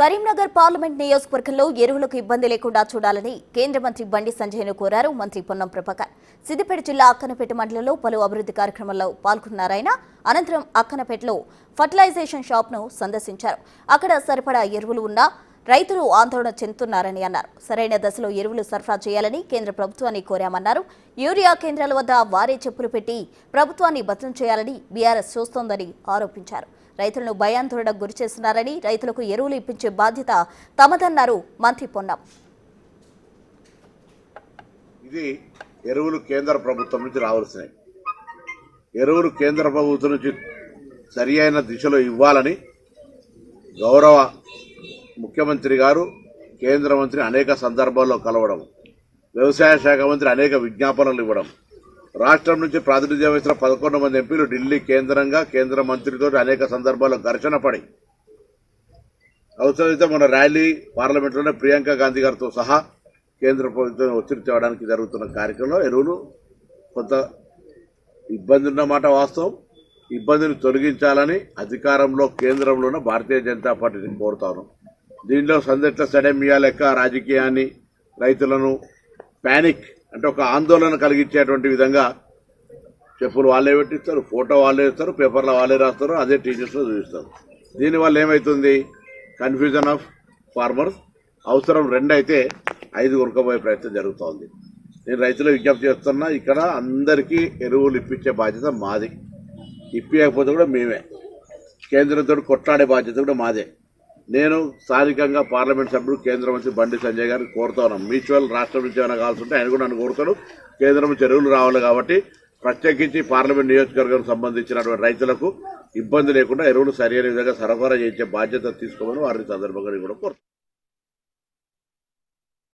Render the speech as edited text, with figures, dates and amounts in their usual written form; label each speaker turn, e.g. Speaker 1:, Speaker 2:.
Speaker 1: Karimnagar parliament నియోజకవర్గంలో ఎరువులకు ఇబ్బంది లేకుండా చూడాలని కేంద్ర మంత్రి బండి సంజయ్ను కోరారు మంత్రి పొన్నం ప్రభాకర్. సిద్దిపేట జిల్లా అక్కనపేట మండలంలో పలు అభివృద్ధి కార్యక్రమాల్లో పాల్గొన్నారాయన. అనంతరం అక్కనపేటలో ఫర్టిలైజేషన్ షాప్ను సందర్శించారు. అక్కడ సరిపడా ఎరువులు ఉన్నా రైతులు ఆందోళన చెందుతున్నారని అన్నారు. సరైన దశలో ఎరువులు సరఫరా చేయాలని కేంద్ర ప్రభుత్వాన్ని కోరామన్నారు. యూరియా కేంద్రాల వద్ద వారే చెప్పులు పెట్టి ప్రభుత్వాన్ని బదనం చేయాలని బీఆర్ఎస్ చూస్తోందని ఆరోపించారు. రైతులను భయాందోళనకు గురి చేస్తున్నారని, రైతులకు ఎరువులు ఇప్పించే బాధ్యత తమదన్నారు మంత్రి పొన్నం.
Speaker 2: ఇది ఎరువులు కేంద్ర ప్రభుత్వం నుంచి రావాల్సినవి. ఎరువులు కేంద్ర ప్రభుత్వం నుంచి సరి అయిన దిశలో ఇవ్వాలని గౌరవ ముఖ్యమంత్రి గారు, కేంద్ర మంత్రి అనేక సందర్భాల్లో కలవడం, వ్యవసాయ శాఖ మంత్రి అనేక విజ్ఞాపనలు ఇవ్వడం, రాష్ట్రం నుంచి ప్రాతినిధ్యం వహించిన 11 మంది ఎంపీలు ఢిల్లీ కేంద్రంగా కేంద్ర మంత్రితో అనేక సందర్భాల్లో ఘర్షణ పడి అవసరమైతే మన ర్యాలీ పార్లమెంట్లోనే ప్రియాంక గాంధీ గారితో సహా కేంద్ర ప్రభుత్వం ఒత్తిడి తేవడానికి జరుగుతున్న కార్యక్రమంలో ఎరువులు కొంత ఇబ్బంది ఉన్నమాట వాస్తవం. ఇబ్బందిని తొలగించాలని అధికారంలో కేంద్రంలోనే భారతీయ జనతా పార్టీని కోరుతాను. దీనిలో సందట్ల సడెమియా లెక్క రాజకీయాన్ని, రైతులను ప్యానిక్ అంటే ఒక ఆందోళన కలిగించేటువంటి విధంగా చెప్పులు వాళ్ళే పెట్టిస్తారు, ఫోటో వాళ్ళే ఇస్తారు, పేపర్లో వాళ్ళే రాస్తారు, అదే టీచర్స్లో చూపిస్తారు. దీనివల్ల ఏమవుతుంది? Confusion of farmers. అవసరం 2 అయితే 5 ఉరకబోయే ప్రయత్నం జరుగుతోంది. నేను రైతులు విజ్ఞప్తి చేస్తున్నా, ఇక్కడ అందరికీ ఎరువులు ఇప్పించే బాధ్యత మాది. ఇప్పించకపోతే కూడా మేమే. కేంద్రంతో కొట్లాడే బాధ్యత కూడా మాదే. నేను స్థానికంగా పార్లమెంట్ సభ్యుడు కేంద్ర మంత్రి బండి సంజయ్ గారిని కోరుతా ఉన్నాను. మ్యూచువల్ రాష్ట్రం నుంచి ఏమైనా కావాల్సి ఉంటే ఆయన కూడా నన్ను కోరుతాడు. కేంద్రం నుంచి ఎరువులు రావాలి కాబట్టి ప్రత్యేకించి పార్లమెంట్ నియోజకవర్గానికి సంబంధించినటువంటి రైతులకు ఇబ్బంది లేకుండా ఎరువులు సరైన విధంగా సరఫరా చేసే బాధ్యత తీసుకోమని వారిని సందర్భంగా కూడా కోరుతాను.